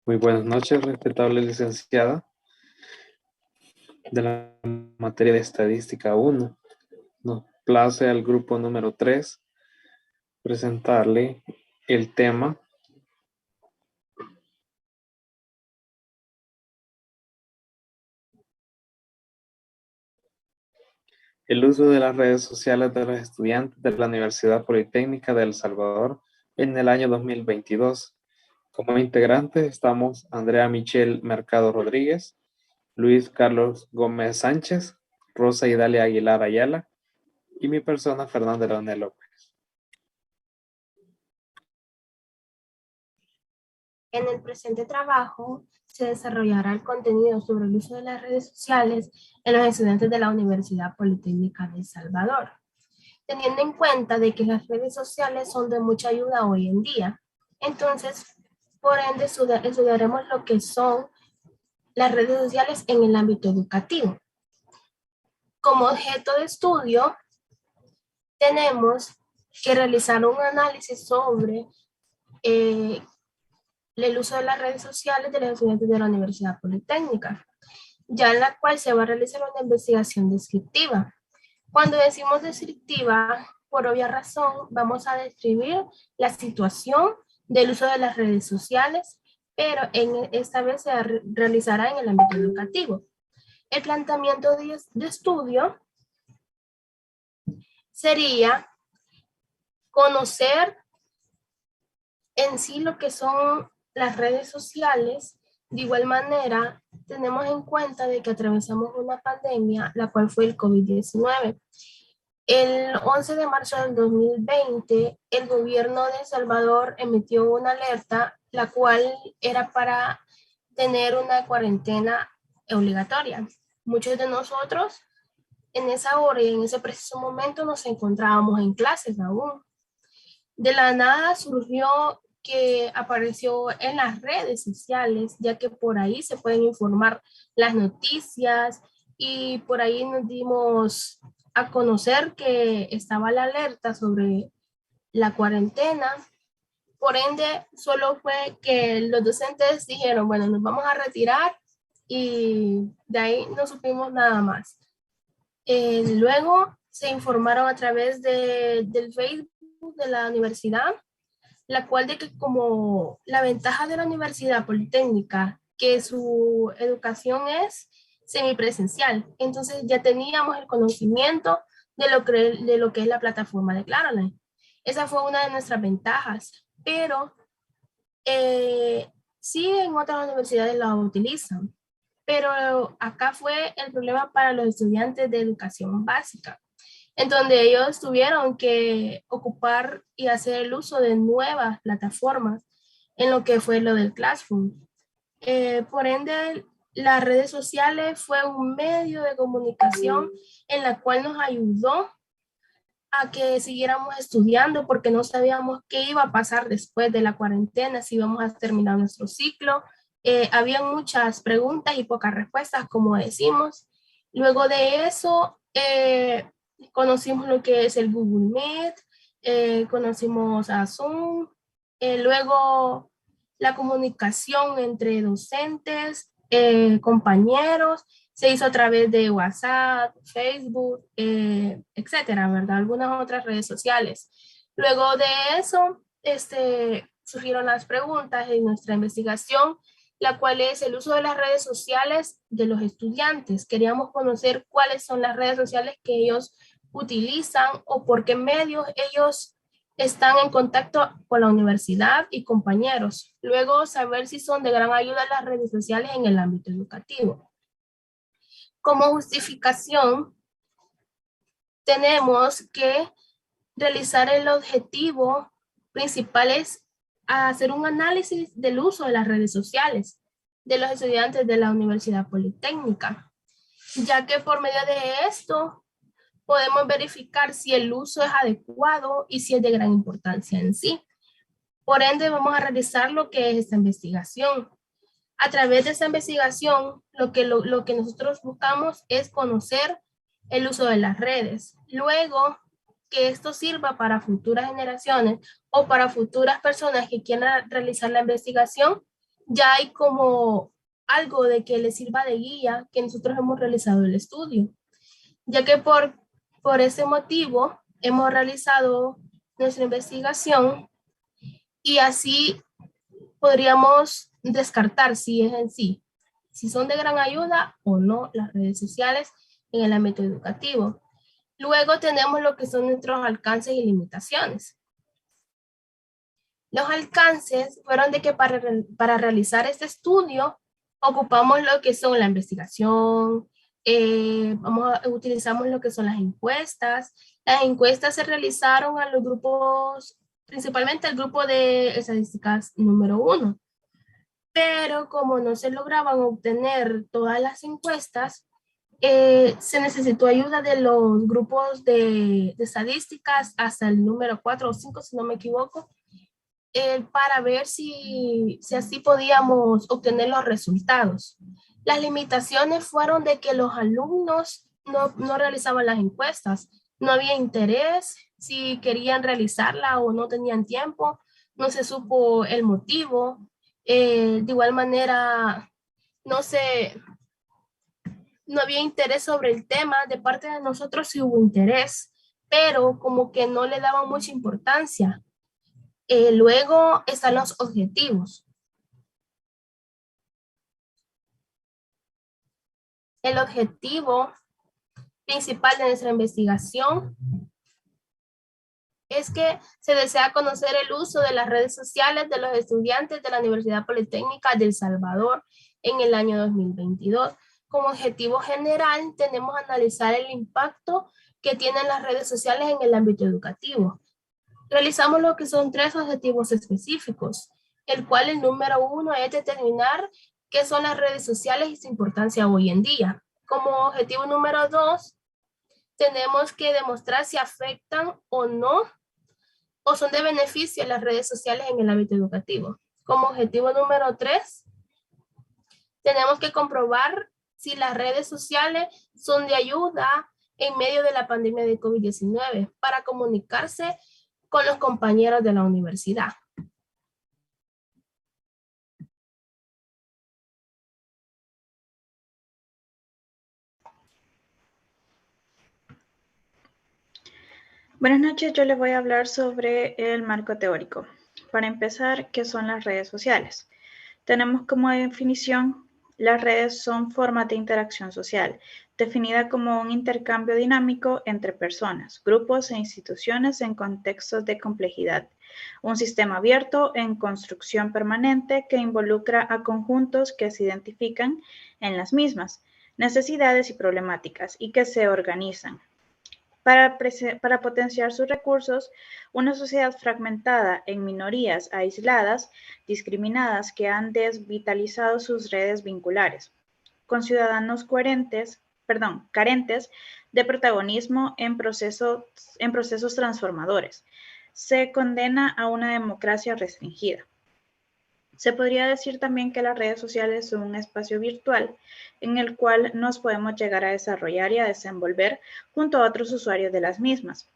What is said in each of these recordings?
Muy buenas noches, respetable licenciada de la materia de Estadística 1. Nos place al grupo número 3 presentarle el tema el uso de las redes sociales de los estudiantes de la Universidad Politécnica de El Salvador en el año 2022. Como integrantes estamos Andrea Michelle Mercado Rodríguez, Luis Carlos Gómez Sánchez, Rosa Idalia Aguilar Ayala y mi persona Fernanda Leonel López. En el presente trabajo se desarrollará el contenido sobre el uso de las redes sociales en los estudiantes de la Universidad Politécnica de El Salvador, teniendo en cuenta de que las redes sociales son de mucha ayuda hoy en día. Entonces, por ende, estudiaremos lo que son las redes sociales en el ámbito educativo. Como objeto de estudio, tenemos que realizar un análisis sobre el uso de las redes sociales de los estudiantes de la Universidad Politécnica, ya en la cual se va a realizar una investigación descriptiva. Cuando decimos descriptiva, por obvia razón, vamos a describir la situación del uso de las redes sociales, pero esta vez se realizará en el ámbito educativo. El planteamiento de estudio sería conocer en sí lo que son las redes sociales. De igual manera, tenemos en cuenta de que atravesamos una pandemia, la cual fue el COVID-19. El 11 de marzo del 2020, el gobierno de El Salvador emitió una alerta, la cual era para tener una cuarentena obligatoria. Muchos de nosotros en esa hora y en ese preciso momento nos encontrábamos en clases aún. De la nada surgió que apareció en las redes sociales, ya que por ahí se pueden informar las noticias y por ahí nos dimos a conocer que estaba la alerta sobre la cuarentena. Por ende, solo fue que los docentes dijeron, bueno, nos vamos a retirar y de ahí no supimos nada más. Luego se informaron a través del Facebook de la universidad, la cual de que como la ventaja de la Universidad Politécnica, que su educación es semipresencial, entonces ya teníamos el conocimiento de lo que es la plataforma de Claroline. Esa fue una de nuestras ventajas, pero sí en otras universidades la utilizan, pero acá fue el problema para los estudiantes de educación básica, en donde ellos tuvieron que ocupar y hacer el uso de nuevas plataformas en lo que fue lo del Classroom. Por ende, las redes sociales fue un medio de comunicación en la cual nos ayudó a que siguiéramos estudiando porque no sabíamos qué iba a pasar después de la cuarentena, si íbamos a terminar nuestro ciclo. Había muchas preguntas y pocas respuestas, como decimos. Luego de eso, conocimos lo que es el Google Meet, conocimos a Zoom, luego la comunicación entre docentes, compañeros, se hizo a través de WhatsApp, Facebook, etcétera, ¿verdad? Algunas otras redes sociales. Luego de eso, surgieron las preguntas en nuestra investigación, la cual es el uso de las redes sociales de los estudiantes. Queríamos conocer cuáles son las redes sociales que ellos utilizan o por qué medios ellos están en contacto con la universidad y compañeros. Luego, saber si son de gran ayuda las redes sociales en el ámbito educativo. Como justificación, tenemos que realizar el objetivo principal es hacer un análisis del uso de las redes sociales de los estudiantes de la Universidad Politécnica, ya que por medio de esto podemos verificar si el uso es adecuado y si es de gran importancia en sí. Por ende, vamos a realizar lo que es esta investigación. A través de esa investigación, lo que nosotros buscamos es conocer el uso de las redes. Luego, que esto sirva para futuras generaciones o para futuras personas que quieran realizar la investigación, ya hay como algo de que les sirva de guía que nosotros hemos realizado el estudio, ya que por ese motivo hemos realizado nuestra investigación y así podríamos descartar si es en sí, si son de gran ayuda o no las redes sociales en el ámbito educativo. Luego tenemos lo que son nuestros alcances y limitaciones. Los alcances fueron de que para realizar este estudio ocupamos lo que son la investigación, utilizamos lo que son las encuestas. Las encuestas se realizaron a los grupos, principalmente el grupo de estadísticas número 1, pero como no se lograban obtener todas las encuestas, se necesitó ayuda de los grupos de estadísticas hasta el número 4 o 5, si no me equivoco, para ver si así podíamos obtener los resultados. Las limitaciones fueron de que los alumnos no realizaban las encuestas, no había interés, si querían realizarla o no tenían tiempo, no se supo el motivo. De igual manera, no se, no había interés sobre el tema. De parte de nosotros sí hubo interés, pero como que no le daban mucha importancia. Luego están los objetivos. El objetivo principal de nuestra investigación es que se desea conocer el uso de las redes sociales de los estudiantes de la Universidad Politécnica de El Salvador en el año 2022. Como objetivo general, tenemos que analizar el impacto que tienen las redes sociales en el ámbito educativo. Realizamos lo que son 3 objetivos específicos, el cual el número 1 es determinar qué son las redes sociales y su importancia hoy en día. Como objetivo número 2, tenemos que demostrar si afectan o no, o son de beneficio las redes sociales en el ámbito educativo. Como objetivo número 3, tenemos que comprobar si las redes sociales son de ayuda en medio de la pandemia de COVID-19 para comunicarse con los compañeros de la universidad. Buenas noches, yo les voy a hablar sobre el marco teórico. Para empezar, ¿qué son las redes sociales? Tenemos como definición, las redes son formas de interacción social, definida como un intercambio dinámico entre personas, grupos e instituciones en contextos de complejidad. Un sistema abierto en construcción permanente que involucra a conjuntos que se identifican en las mismas necesidades y problemáticas y que se organizan para potenciar sus recursos. Una sociedad fragmentada en minorías aisladas, discriminadas, que han desvitalizado sus redes vinculares, con ciudadanos carentes de protagonismo en procesos transformadores. Se condena a una democracia restringida. Se podría decir también que las redes sociales son un espacio virtual en el cual nos podemos llegar a desarrollar y a desenvolver junto a otros usuarios de las mismas.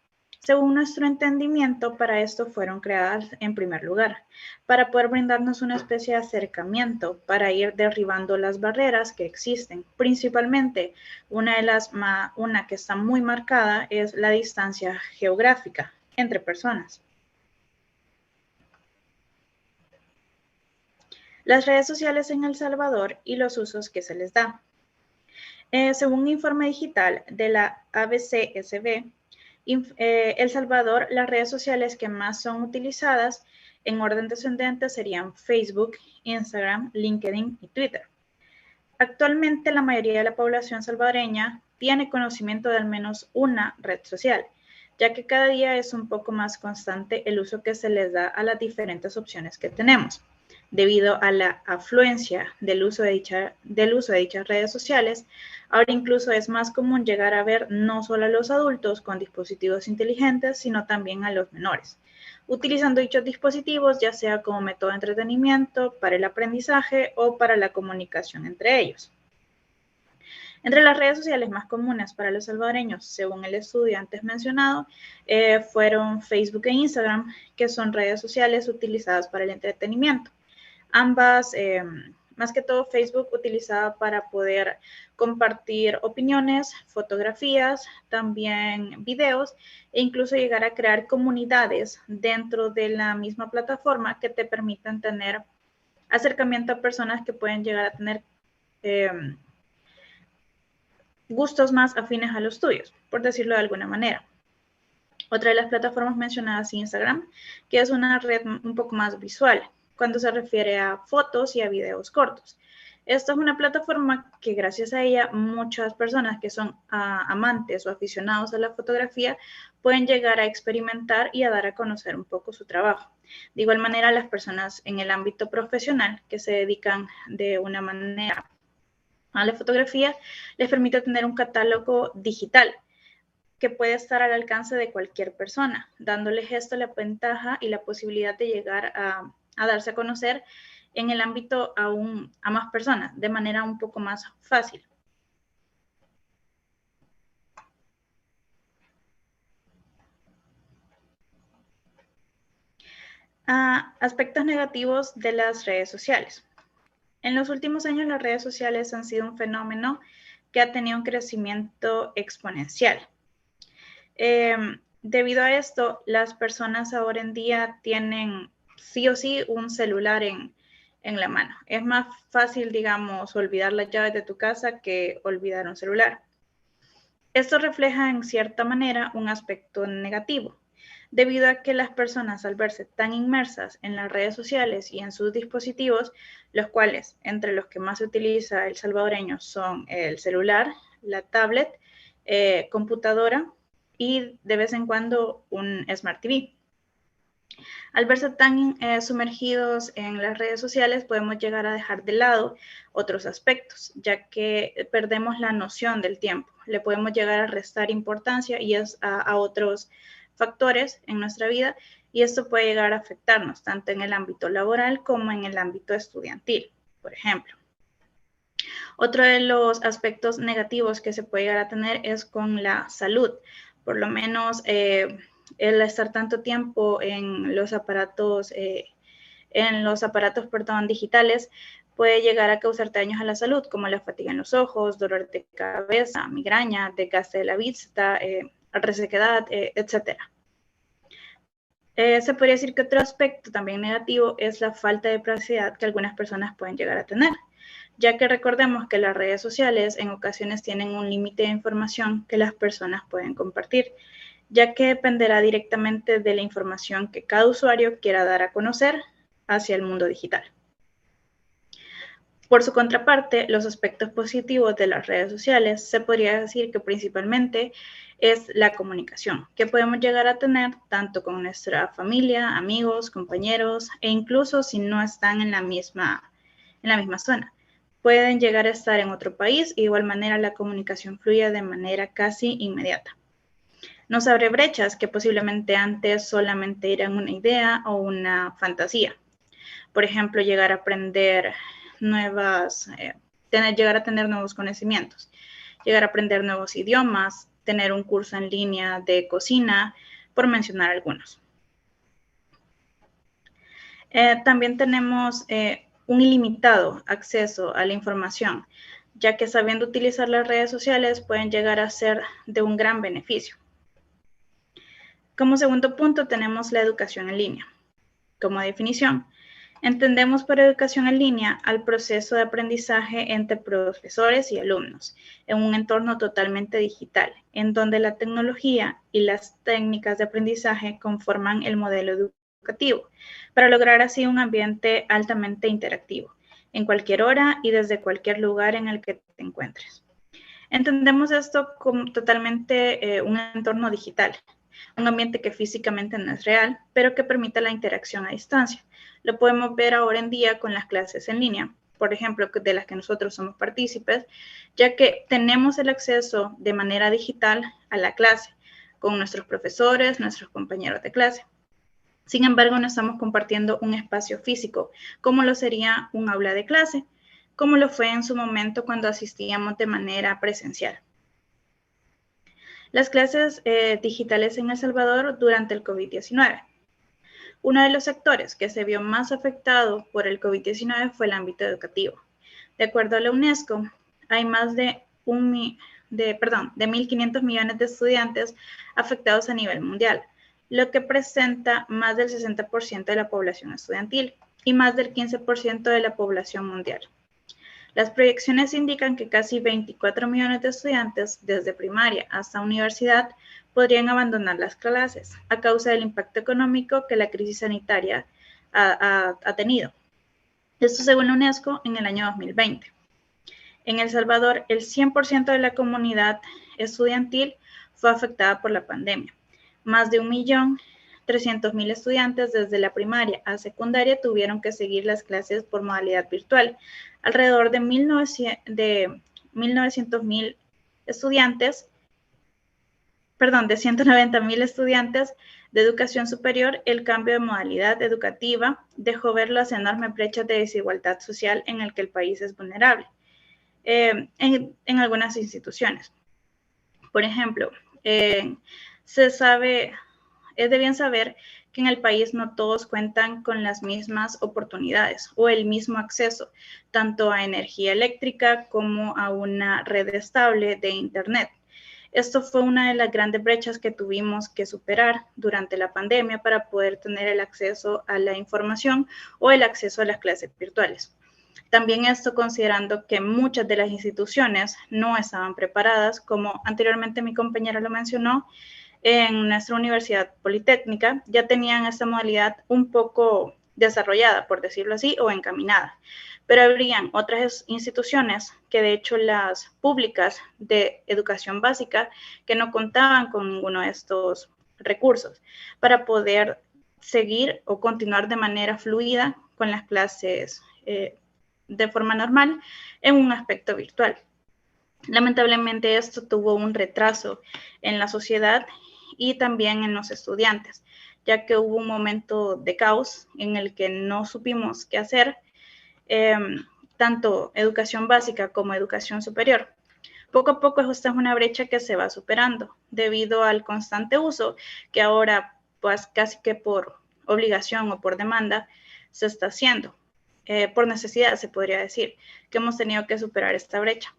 Según nuestro entendimiento, para esto fueron creadas en primer lugar, para poder brindarnos una especie de acercamiento, para ir derribando las barreras que existen. Principalmente, una que está muy marcada es la distancia geográfica entre personas. Las redes sociales en El Salvador y los usos que se les da. Según un informe digital de la ABCSB, El Salvador, las redes sociales que más son utilizadas en orden descendente serían Facebook, Instagram, LinkedIn y Twitter. Actualmente, la mayoría de la población salvadoreña tiene conocimiento de al menos una red social, ya que cada día es un poco más constante el uso que se les da a las diferentes opciones que tenemos. Debido a la afluencia del uso de dichas redes sociales, ahora incluso es más común llegar a ver no solo a los adultos con dispositivos inteligentes, sino también a los menores, utilizando dichos dispositivos ya sea como método de entretenimiento, para el aprendizaje o para la comunicación entre ellos. Entre las redes sociales más comunes para los salvadoreños, según el estudio antes mencionado, fueron Facebook e Instagram, que son redes sociales utilizadas para el entretenimiento. Ambas, más que todo Facebook utilizaba para poder compartir opiniones, fotografías, también videos e incluso llegar a crear comunidades dentro de la misma plataforma que te permitan tener acercamiento a personas que pueden llegar a tener gustos más afines a los tuyos, por decirlo de alguna manera. Otra de las plataformas mencionadas es Instagram, que es una red un poco más visual cuando se refiere a fotos y a videos cortos. Esta es una plataforma que gracias a ella muchas personas que son amantes o aficionados a la fotografía pueden llegar a experimentar y a dar a conocer un poco su trabajo. De igual manera, las personas en el ámbito profesional que se dedican de una manera a la fotografía les permite tener un catálogo digital que puede estar al alcance de cualquier persona, dándoles esto la ventaja y la posibilidad de llegar a darse a conocer en el ámbito a más personas, de manera un poco más fácil. Aspectos negativos de las redes sociales. En los últimos años las redes sociales han sido un fenómeno que ha tenido un crecimiento exponencial. Debido a esto, las personas ahora en día tienen sí o sí un celular en la mano. Es más fácil, digamos, olvidar las llaves de tu casa que olvidar un celular. Esto refleja en cierta manera un aspecto negativo, debido a que las personas al verse tan inmersas en las redes sociales y en sus dispositivos, los cuales entre los que más se utiliza el salvadoreño son el celular, la tablet, computadora y de vez en cuando un Smart TV. Al verse tan sumergidos en las redes sociales, podemos llegar a dejar de lado otros aspectos, ya que perdemos la noción del tiempo. Le podemos llegar a restar importancia y a otros factores en nuestra vida, y esto puede llegar a afectarnos tanto en el ámbito laboral como en el ámbito estudiantil, por ejemplo. Otro de los aspectos negativos que se puede llegar a tener es con la salud. Por lo menos el estar tanto tiempo en los aparatos, digitales puede llegar a causar daños a la salud, como la fatiga en los ojos, dolor de cabeza, migraña, desgaste de la vista, resequedad, etc. Se podría decir que otro aspecto también negativo es la falta de privacidad que algunas personas pueden llegar a tener, ya que recordemos que las redes sociales en ocasiones tienen un límite de información que las personas pueden compartir, ya que dependerá directamente de la información que cada usuario quiera dar a conocer hacia el mundo digital. Por su contraparte, los aspectos positivos de las redes sociales se podría decir que principalmente es la comunicación, que podemos llegar a tener tanto con nuestra familia, amigos, compañeros e incluso si no están en la misma zona. Pueden llegar a estar en otro país y de igual manera la comunicación fluye de manera casi inmediata. Nos abre brechas que posiblemente antes solamente eran una idea o una fantasía. Por ejemplo, llegar a aprender llegar a tener nuevos conocimientos, llegar a aprender nuevos idiomas, tener un curso en línea de cocina, por mencionar algunos. También tenemos un ilimitado acceso a la información, ya que sabiendo utilizar las redes sociales pueden llegar a ser de un gran beneficio. Como segundo punto tenemos la educación en línea. Como definición, entendemos por educación en línea al proceso de aprendizaje entre profesores y alumnos en un entorno totalmente digital, en donde la tecnología y las técnicas de aprendizaje conforman el modelo educativo, para lograr así un ambiente altamente interactivo, en cualquier hora y desde cualquier lugar en el que te encuentres. Entendemos esto como totalmente un entorno digital, un ambiente que físicamente no es real, pero que permite la interacción a distancia. Lo podemos ver ahora en día con las clases en línea, por ejemplo, de las que nosotros somos partícipes, ya que tenemos el acceso de manera digital a la clase con nuestros profesores, nuestros compañeros de clase. Sin embargo, no estamos compartiendo un espacio físico, como lo sería un aula de clase, como lo fue en su momento cuando asistíamos de manera presencial. Las clases digitales en El Salvador durante el COVID-19. Uno de los sectores que se vio más afectado por el COVID-19 fue el ámbito educativo. De acuerdo a la UNESCO, hay más de 1.500 millones de estudiantes afectados a nivel mundial, lo que presenta más del 60% de la población estudiantil y más del 15% de la población mundial. Las proyecciones indican que casi 24 millones de estudiantes, desde primaria hasta universidad, podrían abandonar las clases a causa del impacto económico que la crisis sanitaria ha tenido. Esto según la UNESCO en el año 2020. En El Salvador, el 100% de la comunidad estudiantil fue afectada por la pandemia. Más de 1.300.000 estudiantes desde la primaria a secundaria tuvieron que seguir las clases por modalidad virtual. Alrededor de 190.000 estudiantes, de 190.000 estudiantes de educación superior, el cambio de modalidad educativa dejó ver las enormes brechas de desigualdad social en el que el país es vulnerable en algunas instituciones. Por ejemplo, es de bien saber que en el país no todos cuentan con las mismas oportunidades o el mismo acceso, tanto a energía eléctrica como a una red estable de Internet. Esto fue una de las grandes brechas que tuvimos que superar durante la pandemia para poder tener el acceso a la información o el acceso a las clases virtuales. También esto considerando que muchas de las instituciones no estaban preparadas, como anteriormente mi compañera lo mencionó, en nuestra Universidad Politécnica ya tenían esta modalidad un poco desarrollada, por decirlo así, o encaminada. Pero habrían otras instituciones, que de hecho las públicas de educación básica, que no contaban con ninguno de estos recursos para poder seguir o continuar de manera fluida con las clases de forma normal en un aspecto virtual. Lamentablemente esto tuvo un retraso en la sociedad y también en los estudiantes, ya que hubo un momento de caos en el que no supimos qué hacer, tanto educación básica como educación superior. Poco a poco esta es una brecha que se va superando debido al constante uso que ahora pues casi que por obligación o por demanda se está haciendo. Por necesidad se podría decir que hemos tenido que superar esta brecha.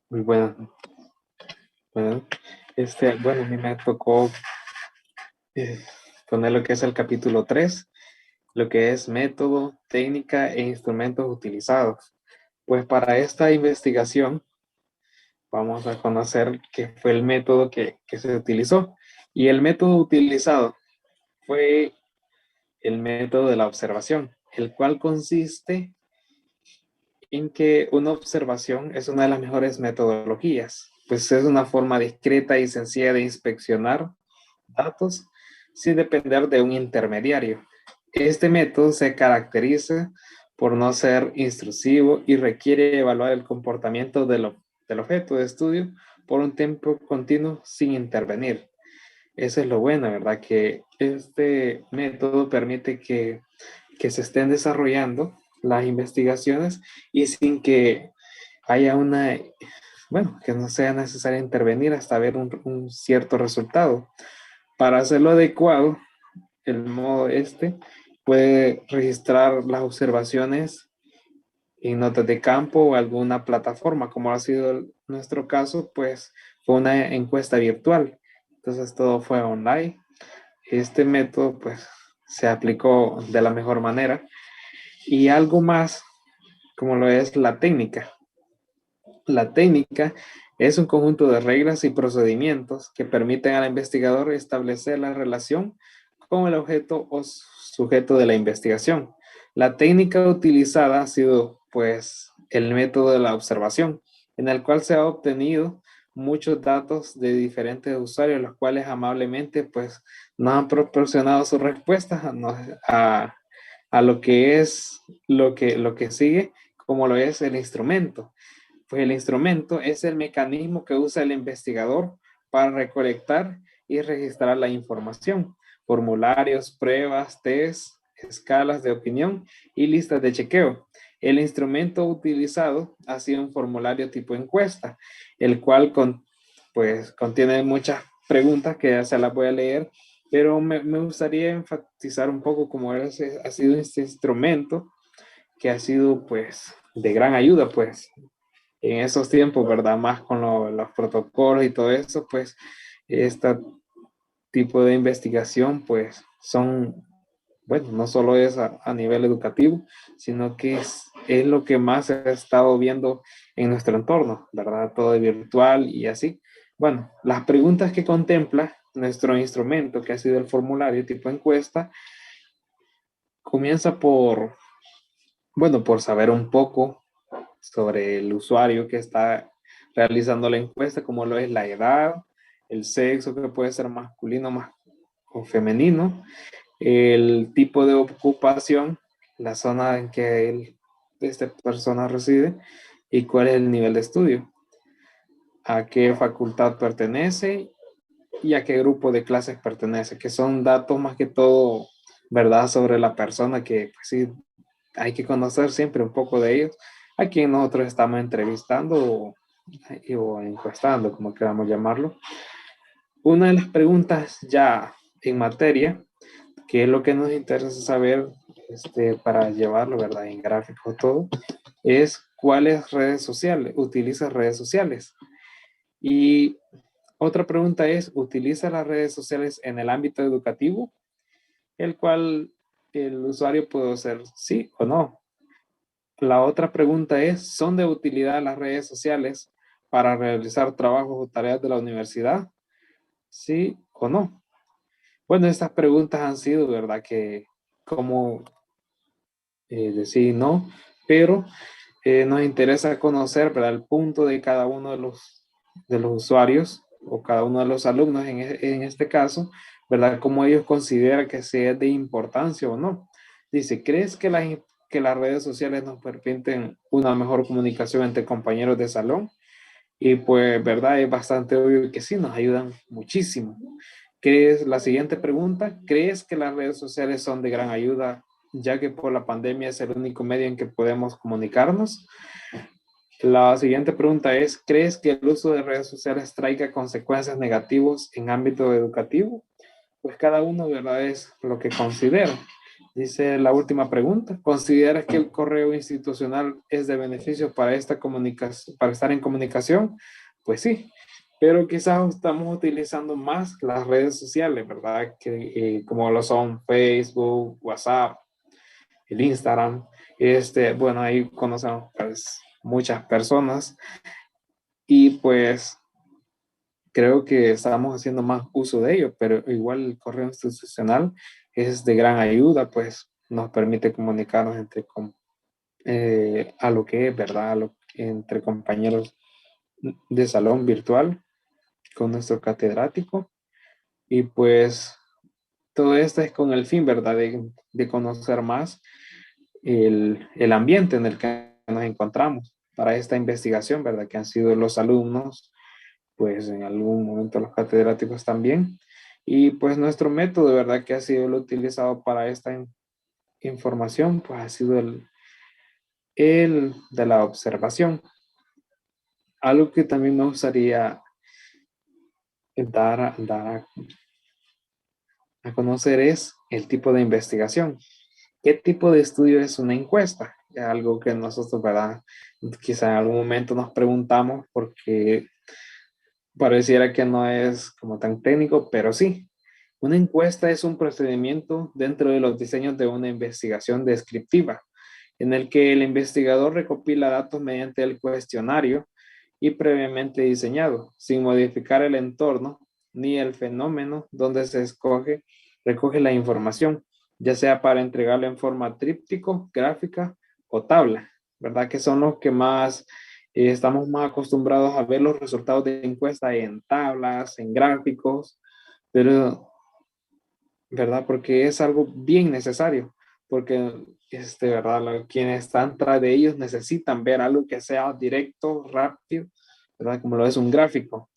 Muy buena. Bueno, a mí me tocó poner lo que es el capítulo 3, lo que es método, técnica e instrumentos utilizados. Pues para esta investigación vamos a conocer qué fue el método que se utilizó. Y el método utilizado fue el método de la observación, el cual consiste en que una observación es una de las mejores metodologías, pues es una forma discreta y sencilla de inspeccionar datos sin depender de un intermediario. Este método se caracteriza por no ser intrusivo y requiere evaluar el comportamiento del objeto de estudio por un tiempo continuo sin intervenir. Eso es lo bueno, ¿verdad? Que este método permite que se estén desarrollando las investigaciones y sin que haya que no sea necesario intervenir hasta ver un cierto resultado. Para hacerlo adecuado, el modo puede registrar las observaciones en notas de campo o alguna plataforma, como ha sido nuestro caso, pues fue una encuesta virtual. Entonces todo fue online. Este método pues se aplicó de la mejor manera. Y algo más, como lo es la técnica. La técnica es un conjunto de reglas y procedimientos que permiten al investigador establecer la relación con el objeto o sujeto de la investigación. La técnica utilizada ha sido, pues, el método de la observación, en el cual se ha obtenido muchos datos de diferentes usuarios, los cuales amablemente, pues, nos han proporcionado sus respuestas a lo que es lo que sigue, como lo es el instrumento. Pues el instrumento es el mecanismo que usa el investigador para recolectar y registrar la información, formularios, pruebas, test, escalas de opinión y listas de chequeo. El instrumento utilizado ha sido un formulario tipo encuesta, el cual pues, contiene muchas preguntas que ya se las voy a leer, pero me gustaría enfatizar un poco cómo ha sido este instrumento que ha sido pues de gran ayuda pues en esos tiempos, ¿verdad? Más con los protocolos y todo eso, pues este tipo de investigación pues son, bueno, no solo es a nivel educativo, sino que es lo que más se ha estado viendo en nuestro entorno, ¿verdad? Todo virtual y así. Bueno, las preguntas que contempla nuestro instrumento, que ha sido el formulario tipo encuesta, comienza bueno, por saber un poco sobre el usuario que está realizando la encuesta, como lo es la edad, el sexo, que puede ser masculino más, o femenino, el tipo de ocupación, la zona en que esta persona reside y cuál es el nivel de estudio, a qué facultad pertenece y a qué grupo de clases pertenece, que son datos más que todo, ¿verdad? Sobre la persona que pues, sí, hay que conocer siempre un poco de ellos, a quien nosotros estamos entrevistando o encuestando, como queramos llamarlo. Una de las preguntas ya en materia, que es lo que nos interesa saber para llevarlo, ¿verdad? En gráfico todo, es cuáles redes sociales, utiliza redes sociales. Y otra pregunta es, ¿utiliza las redes sociales en el ámbito educativo? El cual el usuario puede ser sí o no. La otra pregunta es, ¿son de utilidad las redes sociales para realizar trabajos o tareas de la universidad? ¿Sí o no? Bueno, estas preguntas han sido, ¿verdad? Que como decir no, pero nos interesa conocer, ¿verdad? El punto de cada uno de los usuarios o cada uno de los alumnos en este caso, ¿verdad? Cómo ellos consideran que sea de importancia o no. Dice, ¿crees que las redes sociales nos permiten una mejor comunicación entre compañeros de salón? Y pues, ¿verdad? Es bastante obvio que sí, nos ayudan muchísimo. La siguiente pregunta, ¿crees que las redes sociales son de gran ayuda, ya que por la pandemia es el único medio en que podemos comunicarnos? La siguiente pregunta es, ¿crees que el uso de redes sociales traiga consecuencias negativas en ámbito educativo? Pues cada uno, ¿verdad? Es lo que considera. Dice la última pregunta, ¿consideras que el correo institucional es de beneficio para esta comunicación, para estar en comunicación? Pues sí, pero quizás estamos utilizando más las redes sociales, ¿verdad? Como lo son Facebook, WhatsApp, el Instagram. Bueno, ahí conocemos pues, muchas personas y pues creo que estamos haciendo más uso de ello, pero igual el correo institucional es de gran ayuda, pues nos permite comunicarnos a lo que es, ¿verdad? Entre compañeros de salón virtual con nuestro catedrático y pues todo esto es con el fin, ¿verdad? De conocer más el ambiente en el que nos encontramos para esta investigación, ¿verdad? Que han sido los alumnos, pues en algún momento los catedráticos también. Y pues nuestro método, ¿verdad? Que ha sido el utilizado para esta información, pues ha sido el de la observación. Algo que también me gustaría dar a conocer es el tipo de investigación. ¿Qué tipo de estudio es una encuesta? Es algo que nosotros, ¿verdad? Quizá en algún momento nos preguntamos porque pareciera que no es como tan técnico, pero sí. Una encuesta es un procedimiento dentro de los diseños de una investigación descriptiva, en el que el investigador recopila datos mediante el cuestionario y previamente diseñado, sin modificar el entorno ni el fenómeno donde recoge la información, ya sea para entregarla en forma tríptico, gráfica o tabla, ¿verdad? Que son los que más estamos más acostumbrados a ver los resultados de encuesta en tablas, en gráficos, pero, ¿verdad? Porque es algo bien necesario, porque, ¿verdad? Quienes están tras de ellos necesitan ver algo que sea directo, rápido, ¿verdad? Como lo es un gráfico.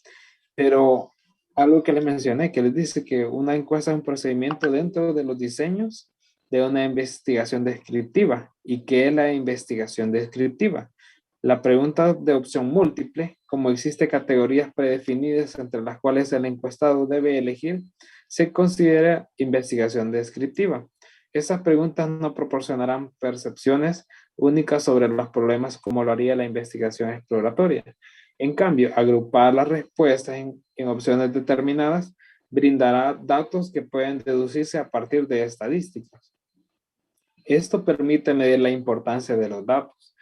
Pero algo que les mencioné, que les dice que una encuesta es un procedimiento dentro de los diseños de una investigación descriptiva. ¿Y qué es la investigación descriptiva? La pregunta de opción múltiple, como existe categorías predefinidas entre las cuales el encuestado debe elegir, se considera investigación descriptiva. Esas preguntas no proporcionarán percepciones únicas sobre los problemas como lo haría la investigación exploratoria. En cambio, agrupar las respuestas en opciones determinadas brindará datos que pueden deducirse a partir de estadísticas. Esto permite medir la importancia de los datos,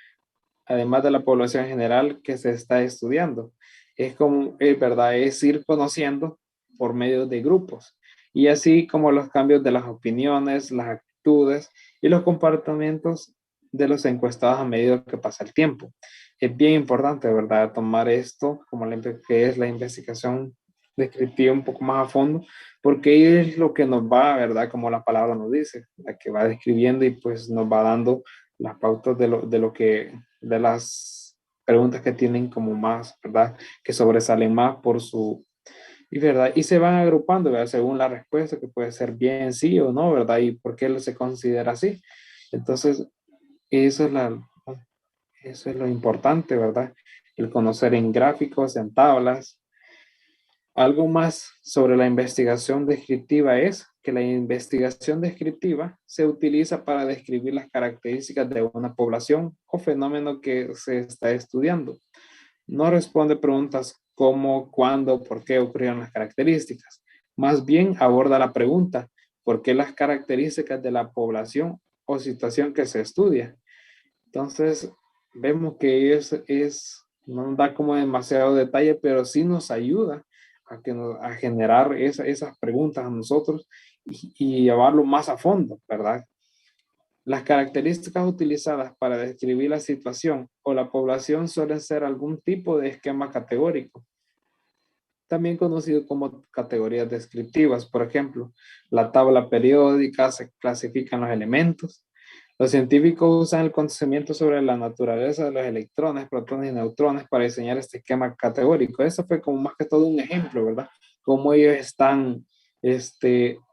además de la población general que se está estudiando. Es como, es verdad, es ir conociendo por medio de grupos y así como los cambios de las opiniones, las actitudes y los comportamientos de los encuestados a medida que pasa el tiempo. Es bien importante, ¿verdad?, tomar esto como que es la investigación descriptiva un poco más a fondo, porque es lo que nos va, ¿verdad?, como la palabra nos dice, la que va describiendo y pues nos va dando las pautas de las preguntas que tienen como más, ¿verdad?, que sobresalen más por su, y verdad, y se van agrupando, ¿verdad?, según la respuesta, que puede ser bien sí o no, ¿verdad?, y por qué se considera así. Entonces, eso es eso es lo importante, ¿verdad? El conocer en gráficos, en tablas. Algo más sobre la investigación descriptiva es que la investigación descriptiva se utiliza para describir las características de una población o fenómeno que se está estudiando. No responde preguntas cómo, cuándo, por qué ocurrieron las características. Más bien aborda la pregunta, ¿por qué las características de la población o situación que se estudia? Entonces, vemos que no da como demasiado detalle, pero sí nos ayuda a generar esas preguntas a nosotros y llevarlo más a fondo, ¿verdad? Las características utilizadas para describir la situación o la población suelen ser algún tipo de esquema categórico, también conocido como categorías descriptivas. Por ejemplo, la tabla periódica, se clasifican los elementos. Los científicos usan el conocimiento sobre la naturaleza de los electrones, protones y neutrones para diseñar este esquema categórico. Eso fue como más que todo un ejemplo, ¿verdad? Cómo ellos están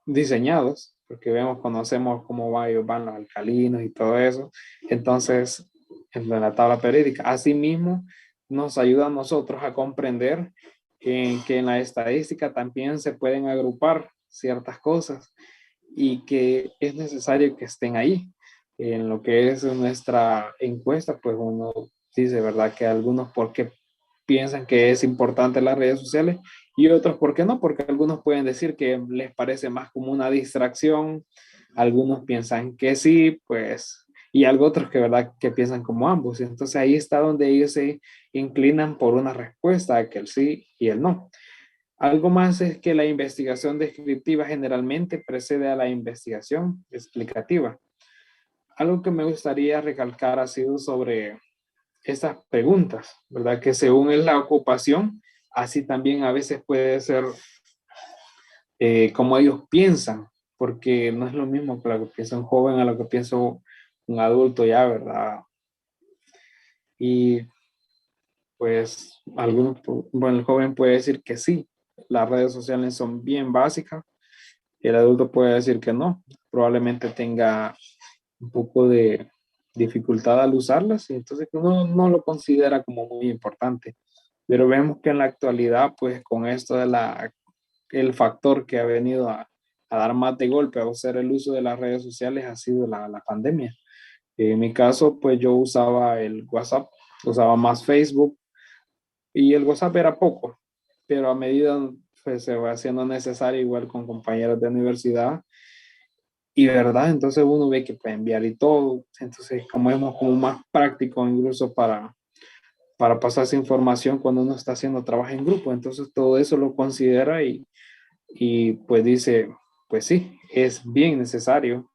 diseñados, porque conocemos cómo ellos van los alcalinos y todo eso. Entonces, en la tabla periódica, asimismo, nos ayuda a nosotros a comprender que en la estadística también se pueden agrupar ciertas cosas y que es necesario que estén ahí. En lo que es nuestra encuesta, pues uno dice, ¿verdad?, que algunos porque piensan que es importante las redes sociales y otros porque no, porque algunos pueden decir que les parece más como una distracción, algunos piensan que sí, pues, y algo otros que, ¿verdad?, que piensan como ambos. Entonces ahí está donde ellos se inclinan por una respuesta, que el sí y el no. Algo más es que la investigación descriptiva generalmente precede a la investigación explicativa. Algo que me gustaría recalcar ha sido sobre estas preguntas, ¿verdad? Que según es la ocupación, así también a veces puede ser como ellos piensan, porque no es lo mismo que lo que piensa un joven a lo que piensa un adulto ya, ¿verdad? Y pues algunos, bueno, el joven puede decir que sí, las redes sociales son bien básicas, el adulto puede decir que no, probablemente tenga un poco de dificultad al usarlas y entonces uno no lo considera como muy importante. Pero vemos que en la actualidad, pues con esto de el factor que ha venido a dar más de golpe a ser el uso de las redes sociales ha sido la pandemia. En mi caso, pues yo usaba el WhatsApp, usaba más Facebook y el WhatsApp era poco, pero a medida pues, se va haciendo necesario igual con compañeros de universidad y verdad, entonces uno ve que puede enviar y todo, entonces como es como más práctico incluso para pasar esa información cuando uno está haciendo trabajo en grupo, entonces todo eso lo considera y pues dice, pues sí, es bien necesario.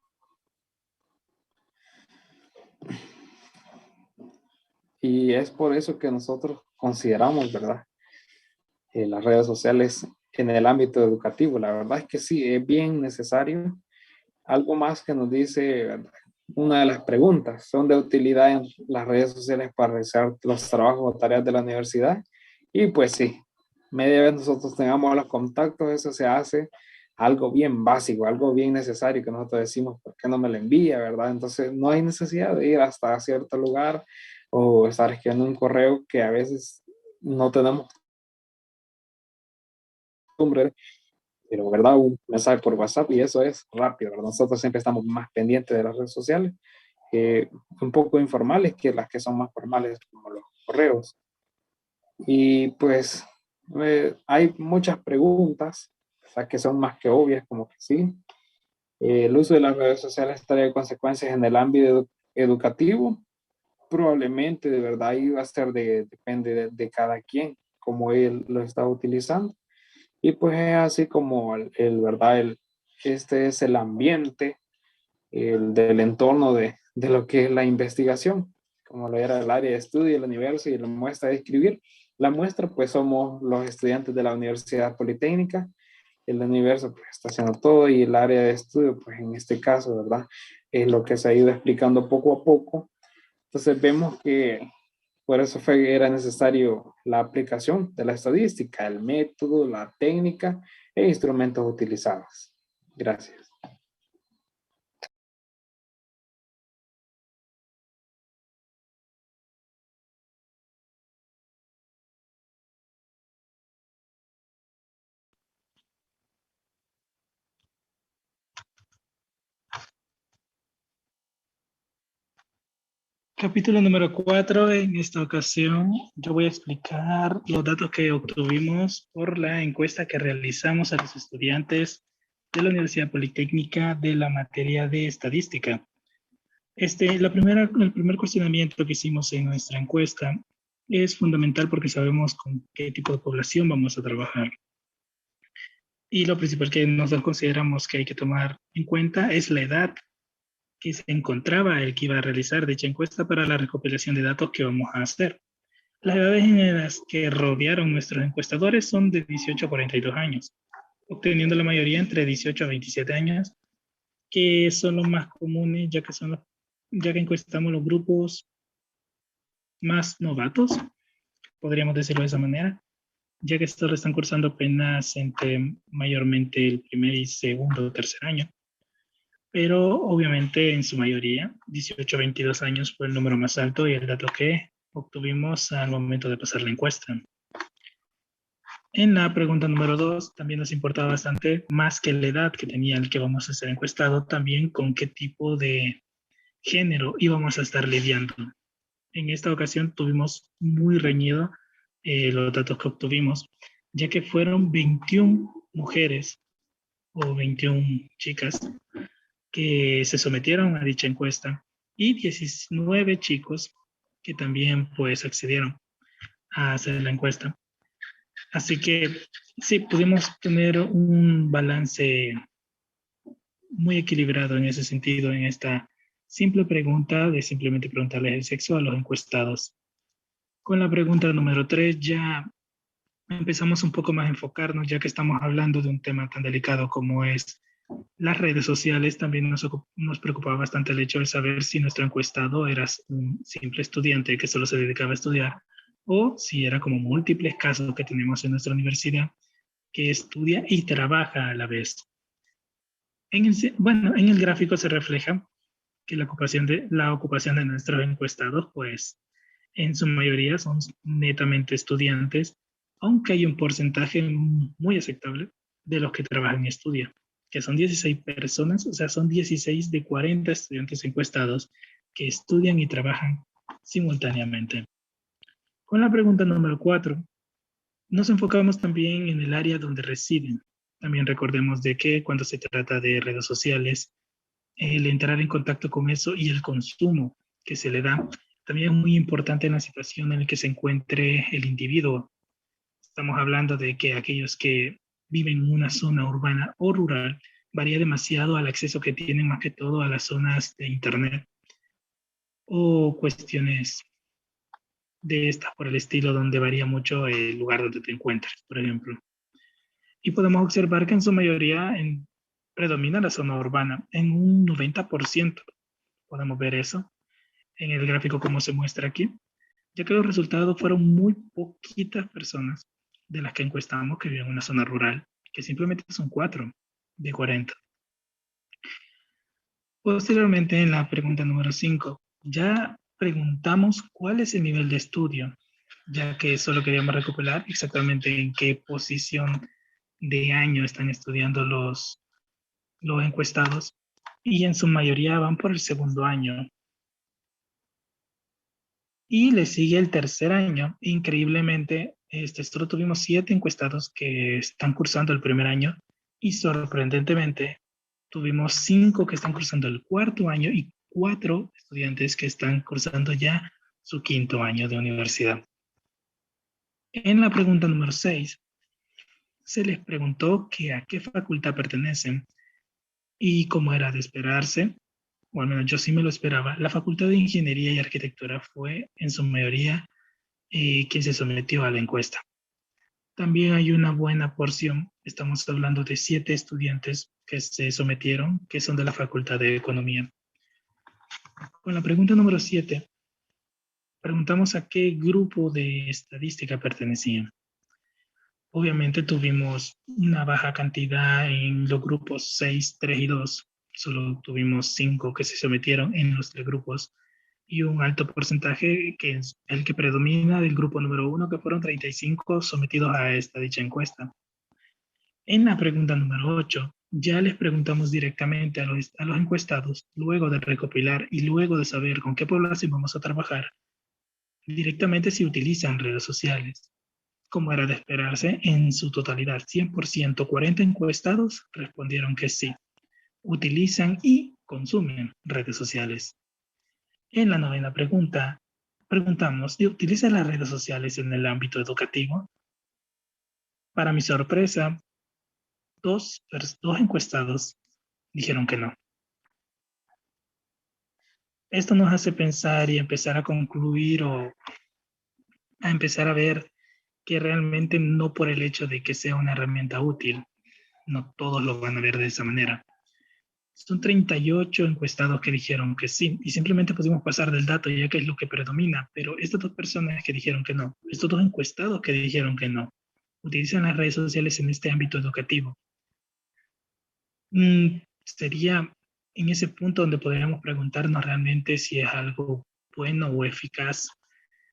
Y es por eso que nosotros consideramos, ¿verdad? Las redes sociales en el ámbito educativo. La verdad es que sí, es bien necesario. Algo más que nos dice, ¿verdad? Una de las preguntas, ¿son de utilidad en las redes sociales para realizar los trabajos o tareas de la universidad? Y pues sí, media vez nosotros tengamos los contactos, eso se hace algo bien básico, algo bien necesario que nosotros decimos, ¿por qué no me lo envía, verdad? Entonces no hay necesidad de ir hasta cierto lugar o estar escribiendo un correo que a veces no tenemos costumbre, pero verdad, un mensaje por WhatsApp y eso es rápido, ¿verdad? Nosotros siempre estamos más pendientes de las redes sociales, un poco informales que las que son más formales como los correos. Y pues hay muchas preguntas, o sea, que son más que obvias, como que sí. El uso de las redes sociales trae consecuencias en el ámbito educativo. Probablemente, de verdad, ahí va a ser depende de cada quien, cómo él lo está utilizando. Y pues es así como verdad, este es el ambiente, el del entorno de lo que es la investigación, como lo era el área de estudio, el universo y la muestra de escribir. La muestra, pues somos los estudiantes de la Universidad Politécnica, el universo pues está haciendo todo y el área de estudio, pues en este caso, ¿verdad? Es lo que se ha ido explicando poco a poco. Entonces vemos que por eso era necesario la aplicación de la estadística, el método, la técnica e instrumentos utilizados. Gracias. Capítulo número 4. En esta ocasión yo voy a explicar los datos que obtuvimos por la encuesta que realizamos a los estudiantes de la Universidad Politécnica de la materia de estadística. El primer cuestionamiento que hicimos en nuestra encuesta es fundamental porque sabemos con qué tipo de población vamos a trabajar. Y lo principal que nosotros consideramos que hay que tomar en cuenta es la edad que se encontraba el que iba a realizar dicha encuesta para la recopilación de datos que vamos a hacer. Las edades en las que rodearon nuestros encuestadores son de 18 a 42 años, obteniendo la mayoría entre 18 a 27 años, que son los más comunes, ya que encuestamos los grupos más novatos, podríamos decirlo de esa manera, ya que estos están cursando apenas entre mayormente el primer y segundo o tercer año. Pero obviamente en su mayoría, 18 a 22 años fue el número más alto y el dato que obtuvimos al momento de pasar la encuesta. En la pregunta número 2 también nos importaba bastante, más que la edad que tenía el que vamos a ser encuestado, también con qué tipo de género íbamos a estar lidiando. En esta ocasión tuvimos muy reñido los datos que obtuvimos, ya que fueron 21 mujeres o 21 chicas que se sometieron a dicha encuesta y 19 chicos que también pues accedieron a hacer la encuesta. Así que sí, pudimos tener un balance muy equilibrado en ese sentido, en esta simple pregunta de simplemente preguntarles el sexo a los encuestados. Con la pregunta número 3 ya empezamos un poco más a enfocarnos, ya que estamos hablando de un tema tan delicado como es las redes sociales. También nos preocupaba bastante el hecho de saber si nuestro encuestado era un simple estudiante que solo se dedicaba a estudiar o si era como múltiples casos que tenemos en nuestra universidad que estudia y trabaja a la vez. En el gráfico se refleja que la ocupación de nuestros encuestados, pues en su mayoría son netamente estudiantes, aunque hay un porcentaje muy aceptable de los que trabajan y estudian, que son 16 personas, o sea, son 16 de 40 estudiantes encuestados que estudian y trabajan simultáneamente. Con la pregunta número 4, nos enfocamos también en el área donde residen. También recordemos de que cuando se trata de redes sociales, el entrar en contacto con eso y el consumo que se le da, también es muy importante en la situación en la que se encuentre el individuo. Estamos hablando de que aquellos que viven en una zona urbana o rural varía demasiado al acceso que tienen más que todo a las zonas de internet o cuestiones de estas por el estilo donde varía mucho el lugar donde te encuentras, por ejemplo. Y podemos observar que en su mayoría predomina la zona urbana, en un 90%. Podemos ver eso en el gráfico como se muestra aquí, ya que los resultados fueron muy poquitas personas de las que encuestamos que viven en una zona rural, que simplemente son 4 de 40. Posteriormente, en la pregunta número 5, ya preguntamos cuál es el nivel de estudio, ya que solo queríamos recopilar exactamente en qué posición de año están estudiando los encuestados, y en su mayoría van por el segundo año. Y le sigue el tercer año. Increíblemente, solo tuvimos 7 encuestados que están cursando el primer año, y sorprendentemente tuvimos 5 que están cursando el cuarto año y 4 estudiantes que están cursando ya su quinto año de universidad. En la pregunta número 6, se les preguntó que a qué facultad pertenecen, y como era de esperarse, o al menos yo sí me lo esperaba, la Facultad de Ingeniería y Arquitectura fue en su mayoría quien se sometió a la encuesta. También hay una buena porción, estamos hablando de 7 estudiantes que se sometieron, que son de la Facultad de Economía. Con la pregunta número 7, preguntamos a qué grupo de estadística pertenecían. Obviamente tuvimos una baja cantidad en los grupos 6, 3 y 2. Solo tuvimos 5 que se sometieron en los 3 grupos, y un alto porcentaje que es el que predomina del grupo número 1, que fueron 35 sometidos a dicha encuesta. En la pregunta número 8, ya les preguntamos directamente a los encuestados, luego de recopilar y luego de saber con qué población vamos a trabajar, directamente si utilizan redes sociales. Como era de esperarse, en su totalidad, 100%, 40 encuestados respondieron que sí, utilizan y consumen redes sociales. En la 9ª pregunta, preguntamos, ¿utiliza las redes sociales en el ámbito educativo? Para mi sorpresa, dos encuestados dijeron que no. Esto nos hace pensar y empezar a concluir o a empezar a ver que realmente no por el hecho de que sea una herramienta útil, no todos lo van a ver de esa manera. Son 38 encuestados que dijeron que sí, y simplemente pudimos pasar del dato ya que es lo que predomina, pero estas 2 personas que dijeron que no, estos 2 encuestados que dijeron que no, utilizan las redes sociales en este ámbito educativo. Sería en ese punto donde podríamos preguntarnos realmente si es algo bueno o eficaz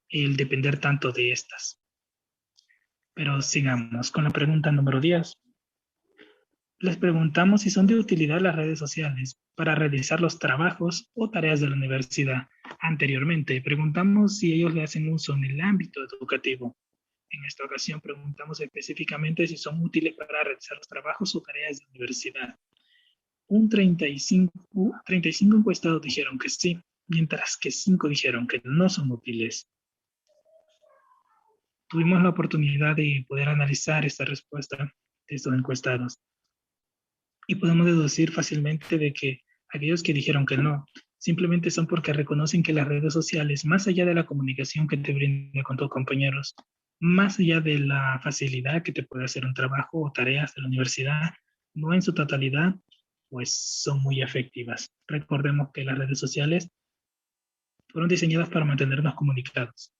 el depender tanto de estas. Pero sigamos con la pregunta número 10. Les preguntamos si son de utilidad las redes sociales para realizar los trabajos o tareas de la universidad. Anteriormente, preguntamos si ellos le hacen uso en el ámbito educativo. En esta ocasión, preguntamos específicamente si son útiles para realizar los trabajos o tareas de la universidad. 35 encuestados dijeron que sí, mientras que 5 dijeron que no son útiles. Tuvimos la oportunidad de poder analizar esta respuesta de estos encuestados, y podemos deducir fácilmente de que aquellos que dijeron que no, simplemente son porque reconocen que las redes sociales, más allá de la comunicación que te brinda con tus compañeros, más allá de la facilidad que te puede hacer un trabajo o tareas de la universidad, no en su totalidad, pues son muy efectivas. Recordemos que las redes sociales fueron diseñadas para mantenernos comunicados,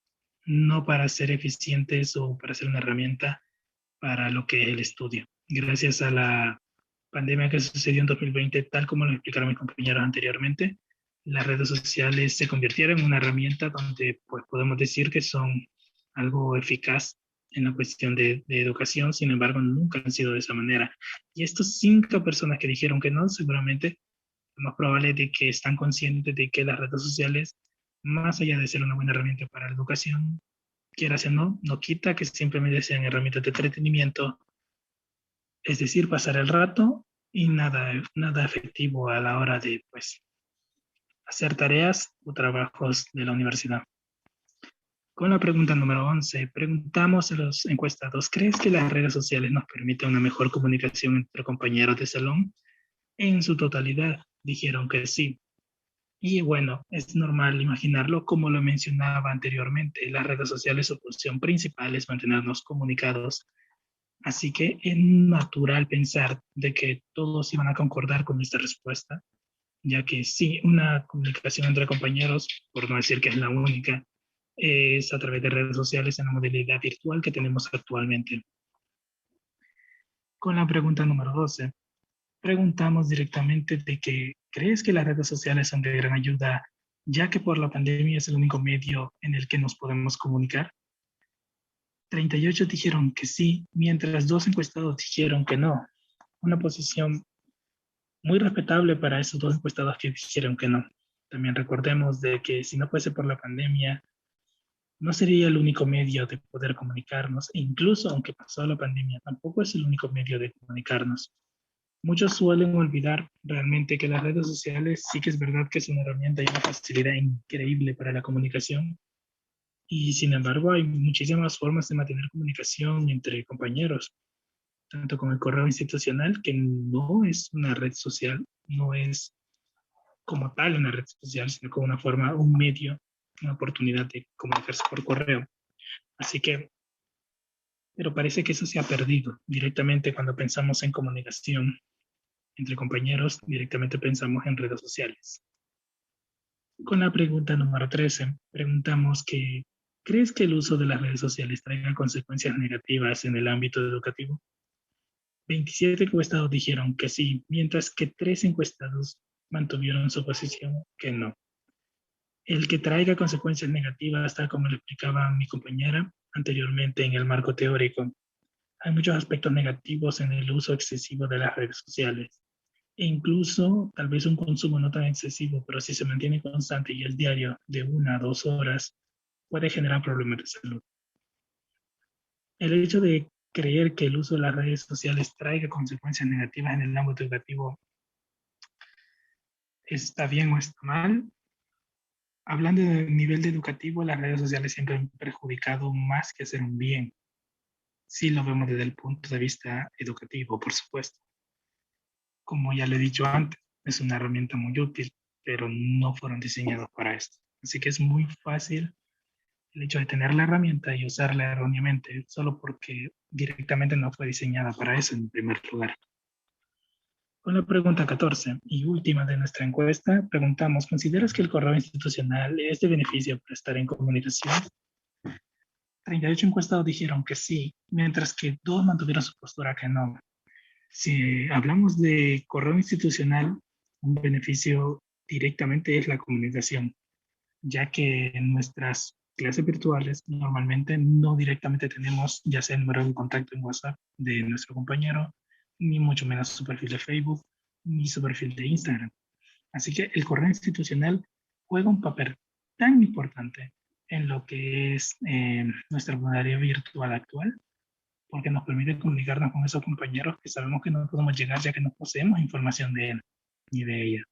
no para ser eficientes o para ser una herramienta para lo que es el estudio. Gracias a la pandemia que sucedió en 2020, tal como lo explicaron mis compañeros anteriormente, las redes sociales se convirtieron en una herramienta donde pues, podemos decir que son algo eficaz en la cuestión de educación. Sin embargo, nunca han sido de esa manera. Y estos 5 personas que dijeron que no, seguramente lo más probable es de que están conscientes de que las redes sociales, más allá de ser una buena herramienta para la educación, quieras o no, no quita que simplemente sean herramientas de entretenimiento, es decir, pasar el rato, y nada efectivo a la hora de pues, hacer tareas o trabajos de la universidad. Con la pregunta número 11, preguntamos a los encuestados, ¿crees que las redes sociales nos permiten una mejor comunicación entre compañeros de salón? En su totalidad dijeron que sí. Y bueno, es normal imaginarlo, como lo mencionaba anteriormente, las redes sociales, su función principal es mantenernos comunicados. Así que es natural pensar de que todos iban a concordar con esta respuesta, ya que sí, una comunicación entre compañeros, por no decir que es la única, es a través de redes sociales en la modalidad virtual que tenemos actualmente. Con la pregunta número 12, preguntamos directamente de que ¿crees que las redes sociales son de gran ayuda, ya que por la pandemia es el único medio en el que nos podemos comunicar? 38 dijeron que sí, mientras 2 encuestados dijeron que no. Una posición muy respetable para esos 2 encuestados que dijeron que no. También recordemos de que si no fuese por la pandemia, no sería el único medio de poder comunicarnos, e incluso aunque pasó la pandemia, tampoco es el único medio de comunicarnos. Muchos suelen olvidar realmente que las redes sociales sí que es verdad que es una herramienta y una facilidad increíble para la comunicación, y sin embargo hay muchísimas formas de mantener comunicación entre compañeros, tanto con el correo institucional, que no es una red social, no es como tal una red social, sino como una forma, un medio, una oportunidad de comunicarse por correo. Así que, pero parece que eso se ha perdido directamente cuando pensamos en comunicación entre compañeros, directamente pensamos en redes sociales. Con la pregunta número 13, preguntamos que, ¿crees que el uso de las redes sociales traiga consecuencias negativas en el ámbito educativo? 27 encuestados dijeron que sí, mientras que 3 encuestados mantuvieron su posición que no. El que traiga consecuencias negativas, tal como lo explicaba mi compañera anteriormente en el marco teórico, hay muchos aspectos negativos en el uso excesivo de las redes sociales. E incluso tal vez un consumo no tan excesivo, pero si se mantiene constante y es diario de 1 a 2 horas, puede generar problemas de salud. El hecho de creer que el uso de las redes sociales traiga consecuencias negativas en el ámbito educativo está bien o está mal. Hablando del nivel educativo, las redes sociales siempre han perjudicado más que hacer un bien. Si lo vemos desde el punto de vista educativo, por supuesto. Como ya le he dicho antes, es una herramienta muy útil, pero no fueron diseñados para esto. Así que es muy fácil el hecho de tener la herramienta y usarla erróneamente, solo porque directamente no fue diseñada para eso en primer lugar. Con la pregunta 14 y última de nuestra encuesta, preguntamos, ¿consideras que el correo institucional es de beneficio para estar en comunicación? 38 encuestados dijeron que sí, mientras que 2 mantuvieron su postura que no. Si hablamos de correo institucional, un beneficio directamente es la comunicación, ya que en nuestras clases virtuales normalmente no directamente tenemos ya sea el número de contacto en WhatsApp de nuestro compañero, ni mucho menos su perfil de Facebook, ni su perfil de Instagram. Así que el correo institucional juega un papel tan importante en lo que es nuestra modalidad virtual actual, porque nos permite comunicarnos con esos compañeros que sabemos que no podemos llegar ya que no poseemos información de él ni de ella.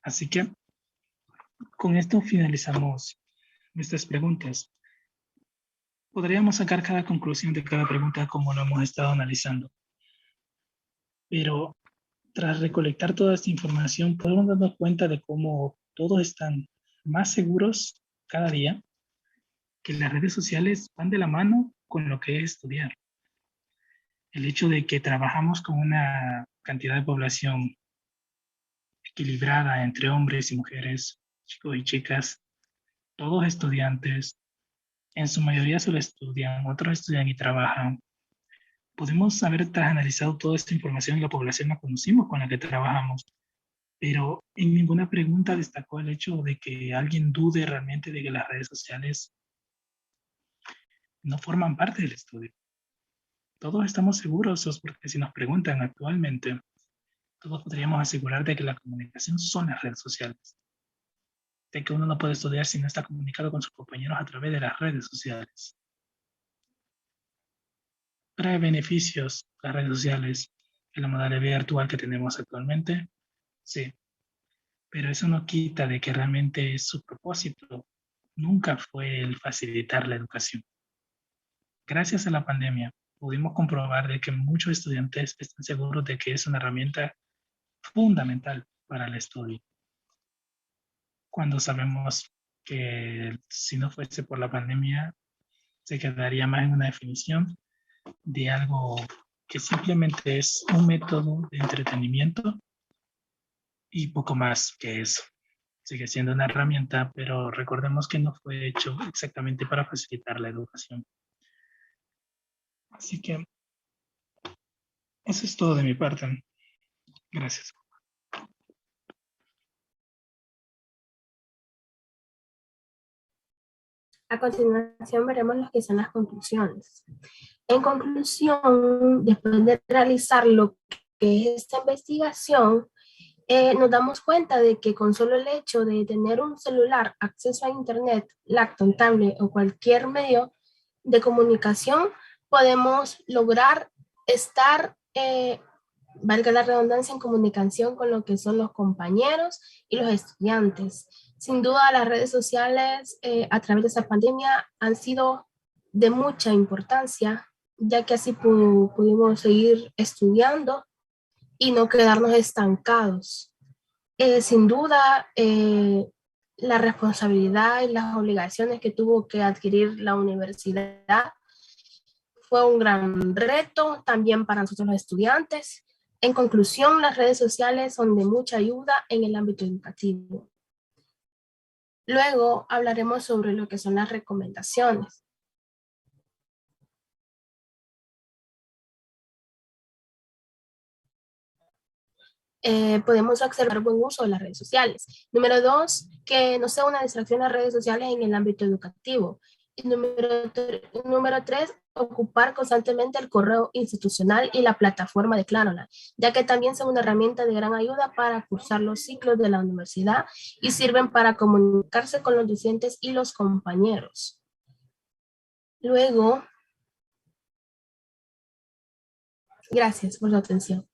Así que con esto finalizamos nuestras preguntas. Podríamos sacar cada conclusión de cada pregunta como lo hemos estado analizando. Pero tras recolectar toda esta información, podemos darnos cuenta de cómo todos están más seguros cada día, que las redes sociales van de la mano con lo que es estudiar. El hecho de que trabajamos con una cantidad de población equilibrada entre hombres y mujeres, chicos y chicas, todos estudiantes, en su mayoría solo estudian, otros estudian y trabajan. Podemos haber analizado toda esta información y la población la conocimos con la que trabajamos, pero en ninguna pregunta destacó el hecho de que alguien dude realmente de que las redes sociales no forman parte del estudio. Todos estamos seguros, porque si nos preguntan actualmente, todos podríamos asegurar de que la comunicación son las redes sociales, de que uno no puede estudiar si no está comunicado con sus compañeros a través de las redes sociales. Trae beneficios las redes sociales en la modalidad virtual que tenemos actualmente, sí, pero eso no quita de que realmente su propósito nunca fue el facilitar la educación. Gracias a la pandemia pudimos comprobar de que muchos estudiantes están seguros de que es una herramienta fundamental para el estudio. Cuando sabemos que si no fuese por la pandemia, se quedaría más en una definición de algo que simplemente es un método de entretenimiento y poco más que eso. sigue siendo una herramienta, pero recordemos que no fue hecho exactamente para facilitar la educación. Así que eso es todo de mi parte. Gracias. A continuación veremos lo que son las conclusiones. En conclusión, después de realizar lo que es esta investigación, nos damos cuenta de que con solo el hecho de tener un celular, acceso a internet, laptop, tablet o cualquier medio de comunicación, podemos lograr estar, valga la redundancia, en comunicación con lo que son los compañeros y los estudiantes. Sin duda, las redes sociales a través de esta pandemia han sido de mucha importancia, ya que así pudimos seguir estudiando y no quedarnos estancados. Sin duda, la responsabilidad y las obligaciones que tuvo que adquirir la universidad fue un gran reto también para nosotros los estudiantes. En conclusión, las redes sociales son de mucha ayuda en el ámbito educativo. Luego hablaremos sobre lo que son las recomendaciones. Podemos observar buen uso de las redes sociales. Número 2, que no sea una distracción las redes sociales en el ámbito educativo. Y número 3, ocupar constantemente el correo institucional y la plataforma de Claroland, ya que también son una herramienta de gran ayuda para cursar los ciclos de la universidad y sirven para comunicarse con los docentes y los compañeros. Luego, gracias por su atención.